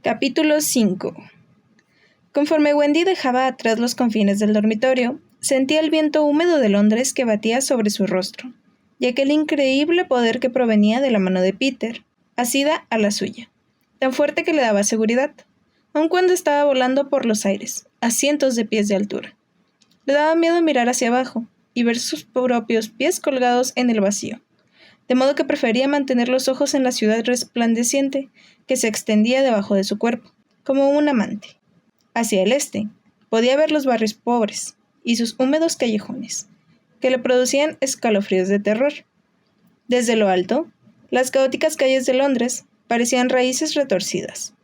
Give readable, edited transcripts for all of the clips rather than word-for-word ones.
Capítulo 5. Conforme Wendy dejaba atrás los confines del dormitorio, sentía el viento húmedo de Londres que batía sobre su rostro, y aquel increíble poder que provenía de la mano de Peter, asida a la suya, tan fuerte que le daba seguridad, aun cuando estaba volando por los aires, a cientos de pies de altura. Le daba miedo mirar hacia abajo y ver sus propios pies colgados en el vacío, de modo que prefería mantener los ojos en la ciudad resplandeciente que se extendía debajo de su cuerpo, como un amante. Hacia el este, podía ver los barrios pobres y sus húmedos callejones, que le producían escalofríos de terror. Desde lo alto, las caóticas calles de Londres parecían raíces retorcidas,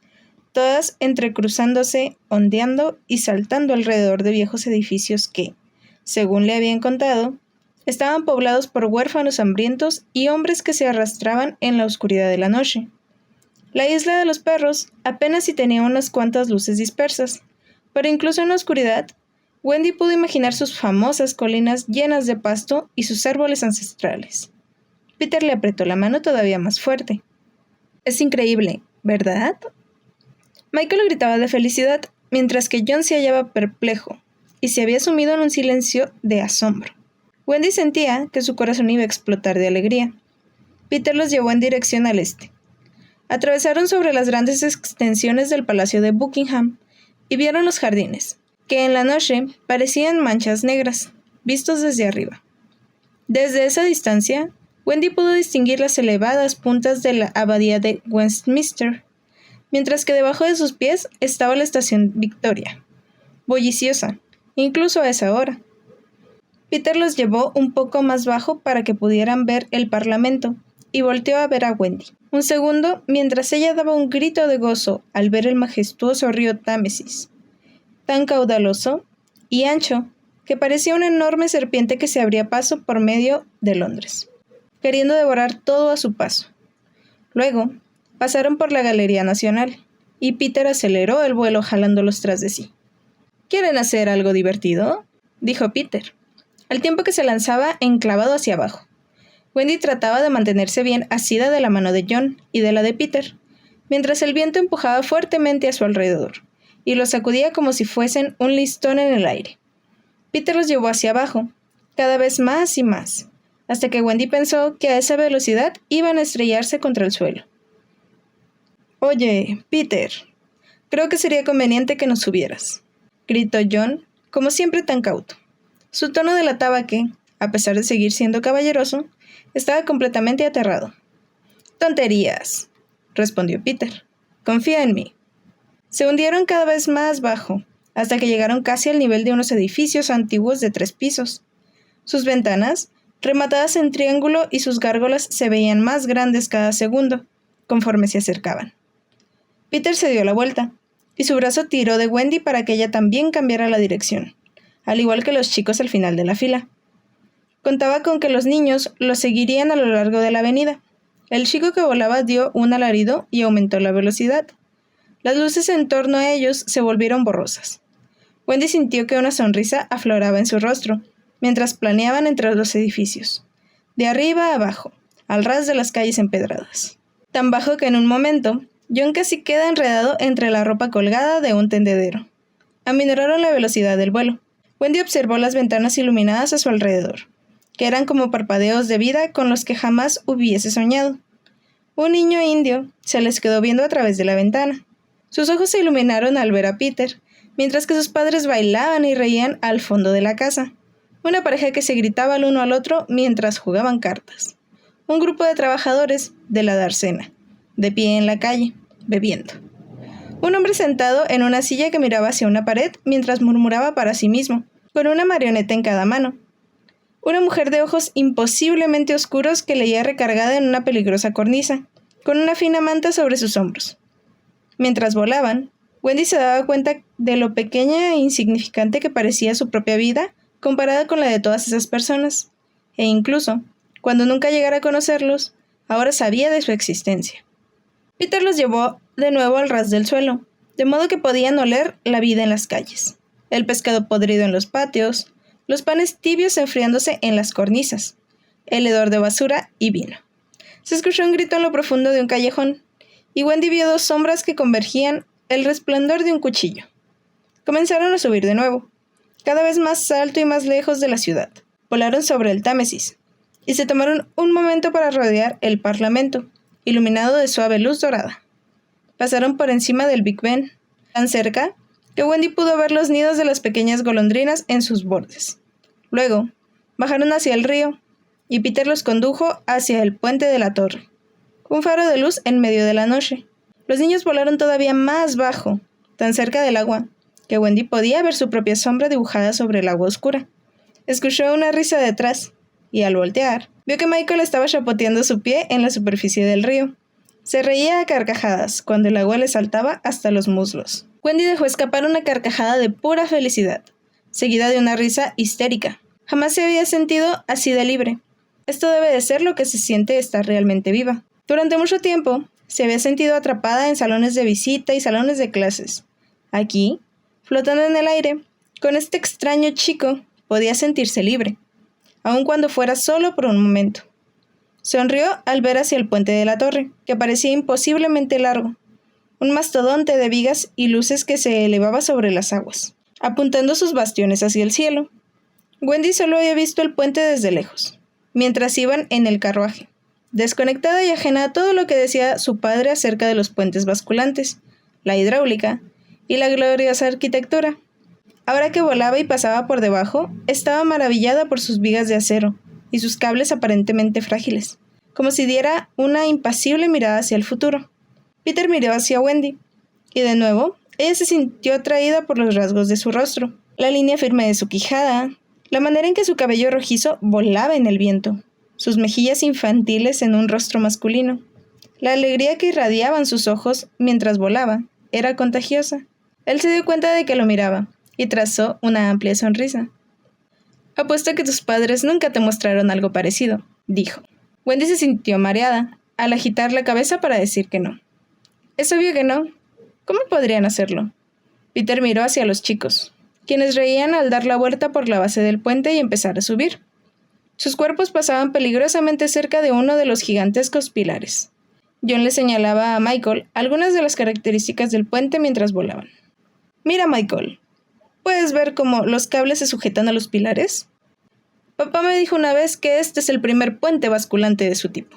todas entrecruzándose, ondeando y saltando alrededor de viejos edificios que, según le habían contado, estaban poblados por huérfanos hambrientos y hombres que se arrastraban en la oscuridad de la noche. La isla de los perros apenas si tenía unas cuantas luces dispersas, pero incluso en la oscuridad, Wendy pudo imaginar sus famosas colinas llenas de pasto y sus árboles ancestrales. Peter le apretó la mano todavía más fuerte. «Es increíble, ¿verdad?». Michael gritaba de felicidad, mientras que John se hallaba perplejo y se había sumido en un silencio de asombro. Wendy sentía que su corazón iba a explotar de alegría. Peter los llevó en dirección al este. Atravesaron sobre las grandes extensiones del Palacio de Buckingham y vieron los jardines, que en la noche parecían manchas negras, vistos desde arriba. Desde esa distancia, Wendy pudo distinguir las elevadas puntas de la abadía de Westminster, mientras que debajo de sus pies estaba la estación Victoria, bulliciosa, incluso a esa hora. Peter los llevó un poco más bajo para que pudieran ver el Parlamento, y volteó a ver a Wendy. Un segundo, mientras ella daba un grito de gozo al ver el majestuoso río Támesis, tan caudaloso y ancho que parecía una enorme serpiente que se abría paso por medio de Londres, queriendo devorar todo a su paso. Luego, pasaron por la Galería Nacional, y Peter aceleró el vuelo jalándolos tras de sí. «¿Quieren hacer algo divertido?», dijo Peter, al tiempo que se lanzaba enclavado hacia abajo. Wendy trataba de mantenerse bien asida de la mano de John y de la de Peter, mientras el viento empujaba fuertemente a su alrededor, y los sacudía como si fuesen un listón en el aire. Peter los llevó hacia abajo, cada vez más y más, hasta que Wendy pensó que a esa velocidad iban a estrellarse contra el suelo. «Oye, Peter, creo que sería conveniente que nos subieras», gritó John, como siempre tan cauto. Su tono delataba que, a pesar de seguir siendo caballeroso, estaba completamente aterrado. «Tonterías», respondió Peter. «Confía en mí». Se hundieron cada vez más bajo, hasta que llegaron casi al nivel de unos edificios antiguos de 3 pisos. Sus ventanas, rematadas en triángulo, y sus gárgolas se veían más grandes cada segundo, conforme se acercaban. Peter se dio la vuelta, y su brazo tiró de Wendy para que ella también cambiara la dirección, al igual que los chicos al final de la fila. Contaba con que los niños lo seguirían a lo largo de la avenida. El chico que volaba dio un alarido y aumentó la velocidad. Las luces en torno a ellos se volvieron borrosas. Wendy sintió que una sonrisa afloraba en su rostro, mientras planeaban entre los edificios, de arriba a abajo, al ras de las calles empedradas. Tan bajo que en un momento, John casi queda enredado entre la ropa colgada de un tendedero. Aminoraron la velocidad del vuelo. Wendy observó las ventanas iluminadas a su alrededor, que eran como parpadeos de vida con los que jamás hubiese soñado. Un niño indio se les quedó viendo a través de la ventana. Sus ojos se iluminaron al ver a Peter, mientras que sus padres bailaban y reían al fondo de la casa. Una pareja que se gritaba el uno al otro mientras jugaban cartas. Un grupo de trabajadores de la dársena, de pie en la calle, bebiendo. Un hombre sentado en una silla que miraba hacia una pared mientras murmuraba para sí mismo, con una marioneta en cada mano. Una mujer de ojos imposiblemente oscuros que leía recargada en una peligrosa cornisa, con una fina manta sobre sus hombros. Mientras volaban, Wendy se daba cuenta de lo pequeña e insignificante que parecía su propia vida comparada con la de todas esas personas, e incluso, cuando nunca llegara a conocerlos, ahora sabía de su existencia. Peter los llevó de nuevo al ras del suelo, de modo que podían oler la vida en las calles, el pescado podrido en los patios, los panes tibios enfriándose en las cornisas, el hedor de basura y vino. Se escuchó un grito en lo profundo de un callejón, y Wendy vio dos sombras que convergían el resplandor de un cuchillo. Comenzaron a subir de nuevo, cada vez más alto y más lejos de la ciudad. Volaron sobre el Támesis, y se tomaron un momento para rodear el Parlamento, iluminado de suave luz dorada. Pasaron por encima del Big Ben, tan cerca que Wendy pudo ver los nidos de las pequeñas golondrinas en sus bordes. Luego, bajaron hacia el río, y Peter los condujo hacia el puente de la torre, un faro de luz en medio de la noche. Los niños volaron todavía más bajo, tan cerca del agua, que Wendy podía ver su propia sombra dibujada sobre el agua oscura. Escuchó una risa detrás, y al voltear, vio que Michael estaba chapoteando su pie en la superficie del río. Se reía a carcajadas cuando el agua le saltaba hasta los muslos. Wendy dejó escapar una carcajada de pura felicidad, seguida de una risa histérica. Jamás se había sentido así de libre. Esto debe de ser lo que se siente estar realmente viva. Durante mucho tiempo, se había sentido atrapada en salones de visita y salones de clases. Aquí, flotando en el aire, con este extraño chico, podía sentirse libre, aun cuando fuera solo por un momento. Sonrió al ver hacia el puente de la torre, que parecía imposiblemente largo, un mastodonte de vigas y luces que se elevaba sobre las aguas, apuntando sus bastiones hacia el cielo. Wendy solo había visto el puente desde lejos, mientras iban en el carruaje, desconectada y ajena a todo lo que decía su padre acerca de los puentes basculantes, la hidráulica y la gloriosa arquitectura. Ahora que volaba y pasaba por debajo, estaba maravillada por sus vigas de acero y sus cables aparentemente frágiles, como si diera una impasible mirada hacia el futuro. Peter miró hacia Wendy, y de nuevo, ella se sintió atraída por los rasgos de su rostro, la línea firme de su quijada, la manera en que su cabello rojizo volaba en el viento, sus mejillas infantiles en un rostro masculino. La alegría que irradiaban sus ojos mientras volaba era contagiosa. Él se dio cuenta de que lo miraba, y trazó una amplia sonrisa. «Apuesto que tus padres nunca te mostraron algo parecido», dijo. Wendy se sintió mareada al agitar la cabeza para decir que no. «Es obvio que no. ¿Cómo podrían hacerlo?» Peter miró hacia los chicos, quienes reían al dar la vuelta por la base del puente y empezar a subir. Sus cuerpos pasaban peligrosamente cerca de uno de los gigantescos pilares. John le señalaba a Michael algunas de las características del puente mientras volaban. «Mira, Michael. ¿Puedes ver cómo los cables se sujetan a los pilares? Papá me dijo una vez que este es el primer puente basculante de su tipo».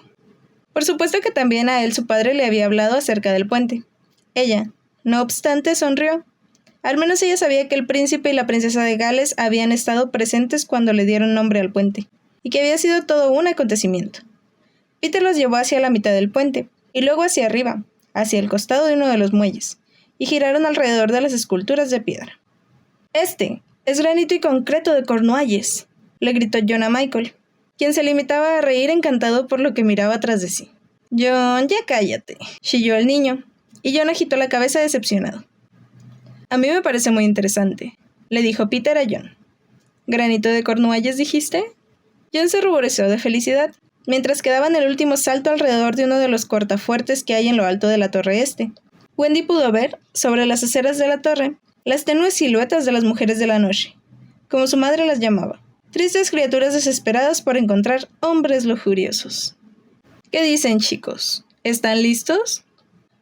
Por supuesto que también a él su padre le había hablado acerca del puente. Ella, no obstante, sonrió. Al menos ella sabía que el príncipe y la princesa de Gales habían estado presentes cuando le dieron nombre al puente, y que había sido todo un acontecimiento. Peter los llevó hacia la mitad del puente, y luego hacia arriba, hacia el costado de uno de los muelles, y giraron alrededor de las esculturas de piedra. «Este es granito y concreto de Cornualles», le gritó John a Michael, quien se limitaba a reír encantado por lo que miraba tras de sí. «John, ya cállate», chilló el niño, y John agitó la cabeza decepcionado. «A mí me parece muy interesante», le dijo Peter a John. «¿Granito de Cornualles dijiste?» John se ruboreció de felicidad, mientras que daban el último salto alrededor de uno de los cortafuertes que hay en lo alto de la torre este. Wendy pudo ver, sobre las aceras de la torre, las tenues siluetas de las mujeres de la noche, como su madre las llamaba, tristes criaturas desesperadas por encontrar hombres lujuriosos. «¿Qué dicen, chicos? ¿Están listos?»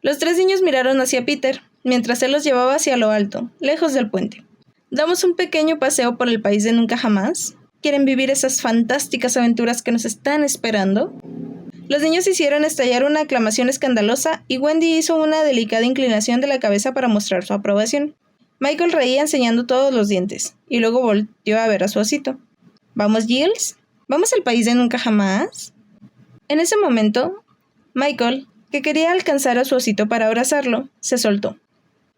Los tres niños miraron hacia Peter, mientras él los llevaba hacia lo alto, lejos del puente. «¿Damos un pequeño paseo por el país de nunca jamás? ¿Quieren vivir esas fantásticas aventuras que nos están esperando?» Los niños hicieron estallar una aclamación escandalosa y Wendy hizo una delicada inclinación de la cabeza para mostrar su aprobación. Michael reía enseñando todos los dientes, y luego volteó a ver a su osito. «¿Vamos, Giles? ¿Vamos al país de nunca jamás?» En ese momento, Michael, que quería alcanzar a su osito para abrazarlo, se soltó.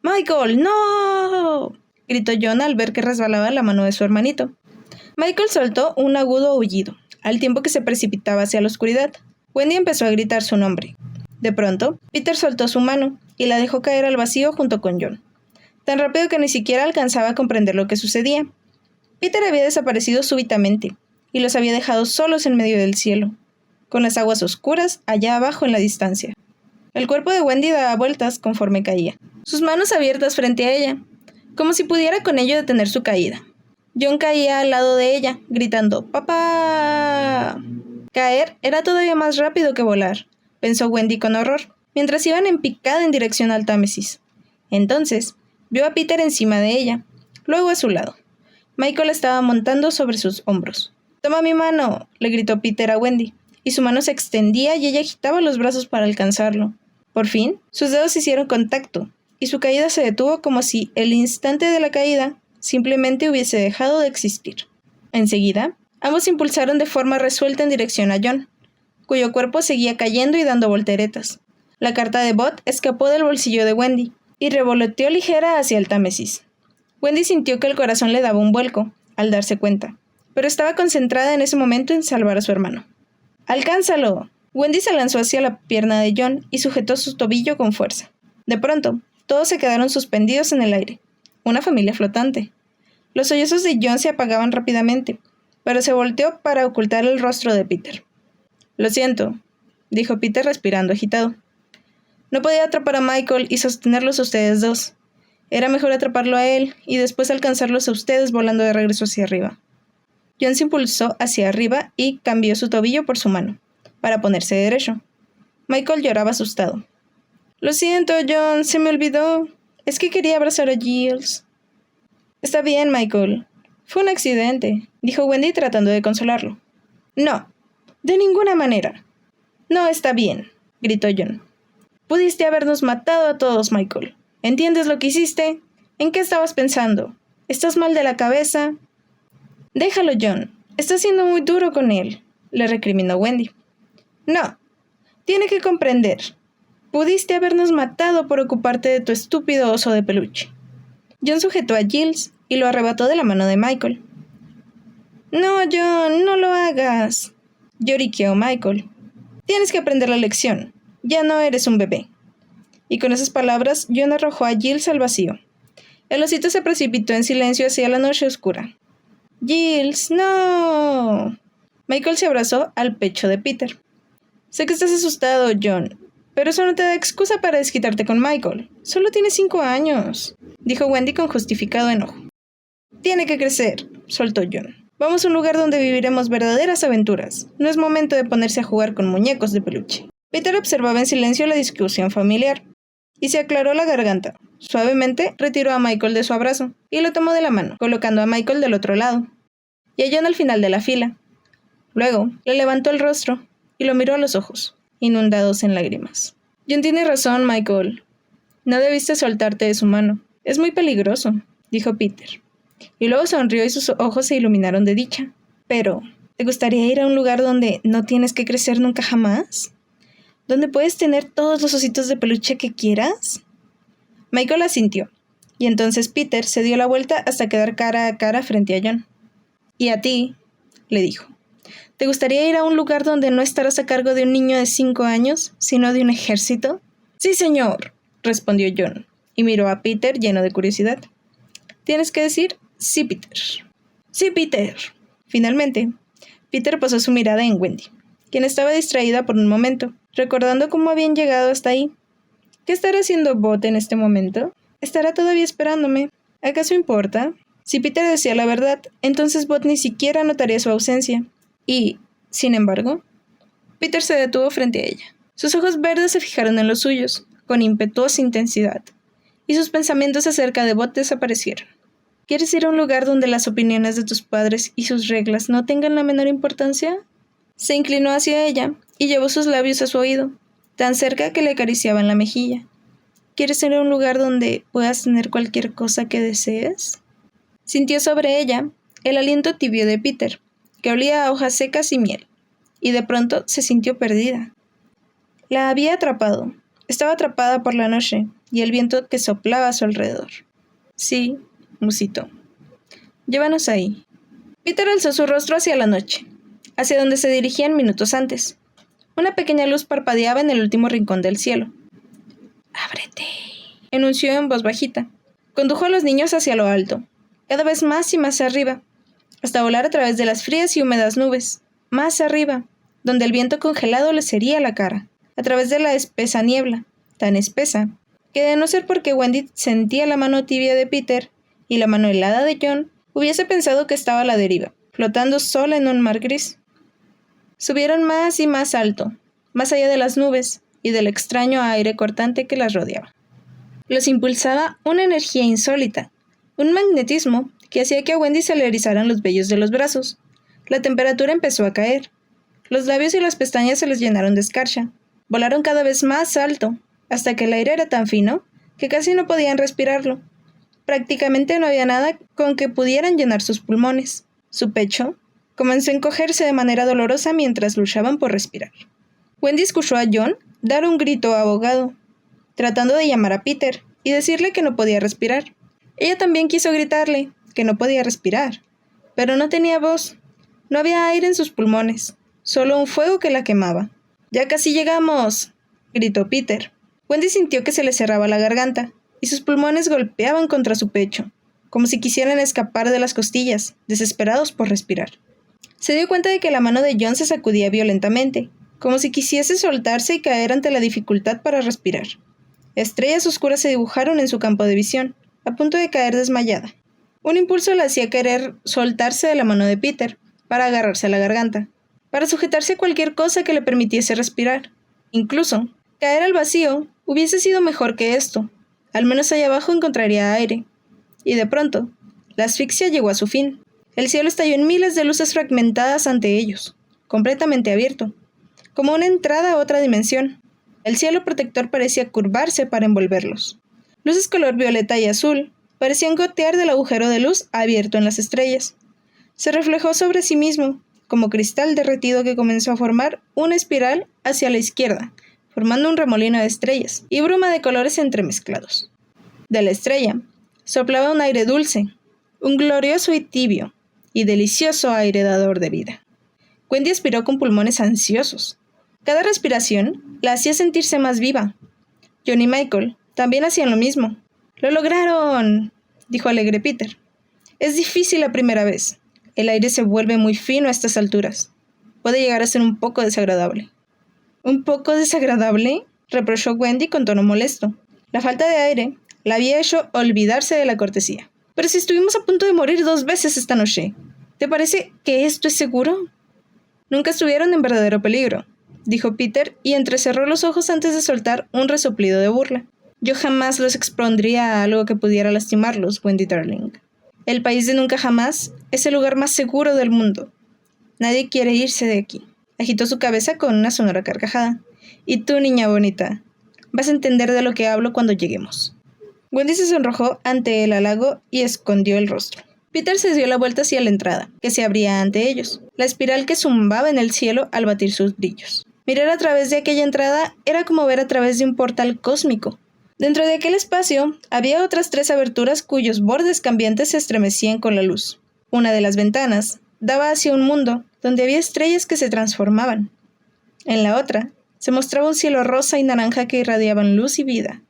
«¡Michael, no!», gritó John al ver que resbalaba la mano de su hermanito. Michael soltó un agudo aullido, al tiempo que se precipitaba hacia la oscuridad. Wendy empezó a gritar su nombre. De pronto, Peter soltó su mano y la dejó caer al vacío junto con John, tan rápido que ni siquiera alcanzaba a comprender lo que sucedía. Peter había desaparecido súbitamente, y los había dejado solos en medio del cielo, con las aguas oscuras allá abajo en la distancia. El cuerpo de Wendy daba vueltas conforme caía, sus manos abiertas frente a ella, como si pudiera con ello detener su caída. John caía al lado de ella, gritando «¡Papá!». Caer era todavía más rápido que volar, pensó Wendy con horror. mientras iban en picada en dirección al Támesis. Entonces, vio a Peter encima de ella, luego a su lado. Michael estaba montando sobre sus hombros. «¡Toma mi mano!», le gritó Peter a Wendy, y su mano se extendía y ella agitaba los brazos para alcanzarlo. Por fin, sus dedos hicieron contacto, y su caída se detuvo como si el instante de la caída simplemente hubiese dejado de existir. Enseguida, ambos se impulsaron de forma resuelta en dirección a John, cuyo cuerpo seguía cayendo y dando volteretas. La carta de Bot escapó del bolsillo de Wendy y revoloteó ligera hacia el Támesis. Wendy sintió que el corazón le daba un vuelco al darse cuenta, pero estaba concentrada en ese momento en salvar a su hermano. ¡Alcánzalo! Wendy se lanzó hacia la pierna de John y sujetó su tobillo con fuerza. De pronto, todos se quedaron suspendidos en el aire. Una familia flotante. Los sollozos de John se apagaban rápidamente, pero se volteó para ocultar el rostro de Peter. «Lo siento», dijo Peter respirando agitado. «No podía atrapar a Michael y sostenerlos a ustedes dos. Era mejor atraparlo a él y después alcanzarlos a ustedes volando de regreso hacia arriba». John se impulsó hacia arriba y cambió su tobillo por su mano, para ponerse derecho. Michael lloraba asustado. «Lo siento, John, se me olvidó. Es que quería abrazar a Giles». «Está bien, Michael. Fue un accidente», dijo Wendy tratando de consolarlo. «No, de ninguna manera». «No está bien», gritó John. «Pudiste habernos matado a todos, Michael. ¿Entiendes lo que hiciste? ¿En qué estabas pensando? ¿Estás mal de la cabeza?» «Déjalo, John. Estás siendo muy duro con él», le recriminó Wendy. «No. Tiene que comprender. Pudiste habernos matado por ocuparte de tu estúpido oso de peluche». John sujetó a Giles y lo arrebató de la mano de Michael. «No, John, no lo hagas», lloriqueó Michael. «Tienes que aprender la lección. Ya no eres un bebé». Y con esas palabras, John arrojó a Giles al vacío. El osito se precipitó en silencio hacia la noche oscura. «Giles, no». Michael se abrazó al pecho de Peter. «Sé que estás asustado, John, pero eso no te da excusa para desquitarte con Michael. Solo tiene 5 años», dijo Wendy con justificado enojo. «Tiene que crecer», soltó John. «Vamos a un lugar donde viviremos verdaderas aventuras. No es momento de ponerse a jugar con muñecos de peluche». Peter observaba en silencio la discusión familiar, y se aclaró la garganta. Suavemente retiró a Michael de su abrazo, y lo tomó de la mano, colocando a Michael del otro lado, y a John al final de la fila. Luego, le levantó el rostro, y lo miró a los ojos, inundados en lágrimas. «John tiene razón, Michael. No debiste soltarte de su mano. Es muy peligroso», dijo Peter. Y luego sonrió y sus ojos se iluminaron de dicha. «Pero, ¿te gustaría ir a un lugar donde no tienes que crecer nunca jamás? ¿Donde puedes tener todos los ositos de peluche que quieras?» Michael asintió, y entonces Peter se dio la vuelta hasta quedar cara a cara frente a John. «¿Y a ti?», le dijo. «¿Te gustaría ir a un lugar donde no estarás a cargo de un niño de 5 años, sino de un ejército?» «Sí, señor», respondió John, y miró a Peter lleno de curiosidad. «Tienes que decir, sí, Peter». «Sí, Peter». Finalmente, Peter posó su mirada en Wendy, quien estaba distraída por un momento, recordando cómo habían llegado hasta ahí. ¿Qué estará haciendo Bot en este momento? ¿Estará todavía esperándome? ¿Acaso importa? Si Peter decía la verdad, entonces Bot ni siquiera notaría su ausencia. Y, sin embargo, Peter se detuvo frente a ella. Sus ojos verdes se fijaron en los suyos, con impetuosa intensidad, y sus pensamientos acerca de Bot desaparecieron. ¿Quieres ir a un lugar donde las opiniones de tus padres y sus reglas no tengan la menor importancia? Se inclinó hacia ella y llevó sus labios a su oído, tan cerca que le acariciaban la mejilla. ¿Quieres ir a un lugar donde puedas tener cualquier cosa que desees? Sintió sobre ella el aliento tibio de Peter, que olía a hojas secas y miel, y de pronto se sintió perdida. La había atrapado. Estaba atrapada por la noche y el viento que soplaba a su alrededor. «Sí», musitó. «Llévanos ahí». Peter alzó su rostro hacia la noche, hacia donde se dirigían minutos antes. Una pequeña luz parpadeaba en el último rincón del cielo. «Ábrete», enunció en voz bajita. Condujo a los niños hacia lo alto, cada vez más y más arriba, hasta volar a través de las frías y húmedas nubes, más arriba, donde el viento congelado les hería la cara, a través de la espesa niebla, tan espesa, que de no ser porque Wendy sentía la mano tibia de Peter y la mano helada de John, hubiese pensado que estaba a la deriva, flotando sola en un mar gris. Subieron más y más alto, más allá de las nubes, y del extraño aire cortante que las rodeaba. Los impulsaba una energía insólita, un magnetismo que hacía que a Wendy se le erizaran los vellos de los brazos. La temperatura empezó a caer. Los labios y las pestañas se les llenaron de escarcha. Volaron cada vez más alto, hasta que el aire era tan fino que casi no podían respirarlo. Prácticamente no había nada con que pudieran llenar sus pulmones. Su pecho comenzó a encogerse de manera dolorosa mientras luchaban por respirar. Wendy escuchó a John dar un grito ahogado, tratando de llamar a Peter y decirle que no podía respirar. Ella también quiso gritarle que no podía respirar, pero no tenía voz. No había aire en sus pulmones, solo un fuego que la quemaba. «¡Ya casi llegamos!», gritó Peter. Wendy sintió que se le cerraba la garganta y sus pulmones golpeaban contra su pecho, como si quisieran escapar de las costillas, desesperados por respirar. Se dio cuenta de que la mano de John se sacudía violentamente, como si quisiese soltarse y caer ante la dificultad para respirar. Estrellas oscuras se dibujaron en su campo de visión, a punto de caer desmayada. Un impulso la hacía querer soltarse de la mano de Peter, para agarrarse a la garganta, para sujetarse a cualquier cosa que le permitiese respirar. Incluso, caer al vacío hubiese sido mejor que esto. Al menos allá abajo encontraría aire. Y de pronto, la asfixia llegó a su fin. El cielo estalló en miles de luces fragmentadas ante ellos, completamente abierto, como una entrada a otra dimensión. El cielo protector parecía curvarse para envolverlos. Luces color violeta y azul parecían gotear del agujero de luz abierto en las estrellas. Se reflejó sobre sí mismo, como cristal derretido que comenzó a formar una espiral hacia la izquierda, formando un remolino de estrellas y bruma de colores entremezclados. De la estrella soplaba un aire dulce, un glorioso y tibio, y delicioso aire dador de vida. Wendy aspiró con pulmones ansiosos. Cada respiración la hacía sentirse más viva. John y Michael también hacían lo mismo. «¡Lo lograron!», dijo alegre Peter. «Es difícil la primera vez. El aire se vuelve muy fino a estas alturas. Puede llegar a ser un poco desagradable». «¿Un poco desagradable?», reprochó Wendy con tono molesto. La falta de aire la había hecho olvidarse de la cortesía. «Pero si estuvimos a punto de morir 2 veces esta noche, ¿te parece que esto es seguro?». «Nunca estuvieron en verdadero peligro», dijo Peter y entrecerró los ojos antes de soltar un resoplido de burla. «Yo jamás los expondría a algo que pudiera lastimarlos, Wendy darling. El país de nunca jamás es el lugar más seguro del mundo. Nadie quiere irse de aquí». Agitó su cabeza con una sonora carcajada. «Y tú, niña bonita, vas a entender de lo que hablo cuando lleguemos». Wendy se sonrojó ante el halago y escondió el rostro. Peter se dio la vuelta hacia la entrada, que se abría ante ellos, la espiral que zumbaba en el cielo al batir sus brillos. Mirar a través de aquella entrada era como ver a través de un portal cósmico. Dentro de aquel espacio había otras 3 aberturas cuyos bordes cambiantes se estremecían con la luz. Una de las ventanas daba hacia un mundo donde había estrellas que se transformaban. En la otra se mostraba un cielo rosa y naranja que irradiaban luz y vida.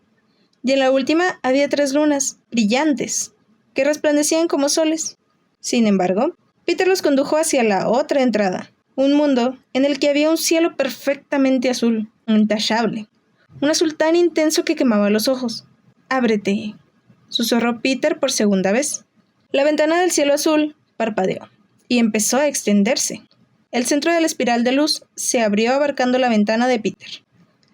Y en la última había 3 lunas, brillantes, que resplandecían como soles. Sin embargo, Peter los condujo hacia la otra entrada, un mundo en el que había un cielo perfectamente azul, intachable, un azul tan intenso que quemaba los ojos. «Ábrete», susurró Peter por segunda vez. La ventana del cielo azul parpadeó y empezó a extenderse. El centro de la espiral de luz se abrió abarcando la ventana de Peter.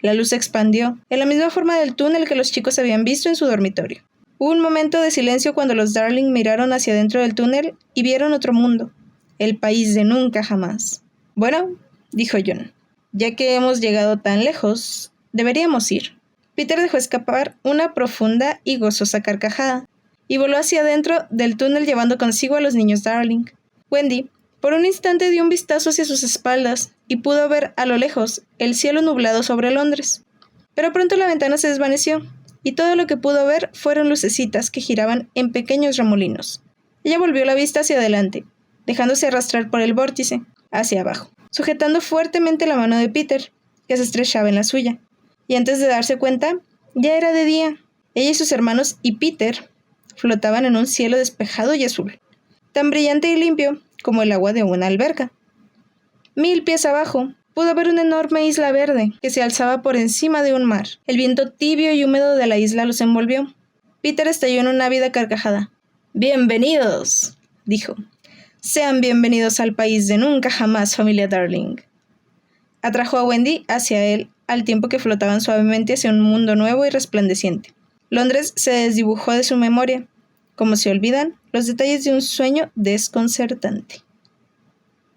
La luz se expandió, en la misma forma del túnel que los chicos habían visto en su dormitorio. Hubo un momento de silencio cuando los Darling miraron hacia dentro del túnel y vieron otro mundo, el país de nunca jamás. «Bueno», dijo John, «ya que hemos llegado tan lejos, deberíamos ir». Peter dejó escapar una profunda y gozosa carcajada, y voló hacia adentro del túnel llevando consigo a los niños Darling. Wendy, por un instante dio un vistazo hacia sus espaldas y pudo ver a lo lejos el cielo nublado sobre Londres. Pero pronto la ventana se desvaneció, y todo lo que pudo ver fueron lucecitas que giraban en pequeños remolinos. Ella volvió la vista hacia adelante, dejándose arrastrar por el vórtice, hacia abajo, sujetando fuertemente la mano de Peter, que se estrechaba en la suya. Y antes de darse cuenta, ya era de día. Ella y sus hermanos y Peter flotaban en un cielo despejado y azul, tan brillante y limpio como el agua de una alberca. 1000 pies abajo, pudo ver una enorme isla verde que se alzaba por encima de un mar. El viento tibio y húmedo de la isla los envolvió. Peter estalló en una ávida carcajada. «¡Bienvenidos!», dijo. «Sean bienvenidos al país de nunca jamás, familia Darling». Atrajo a Wendy hacia él al tiempo que flotaban suavemente hacia un mundo nuevo y resplandeciente. Londres se desdibujó de su memoria, como se olvidan los detalles de un sueño desconcertante.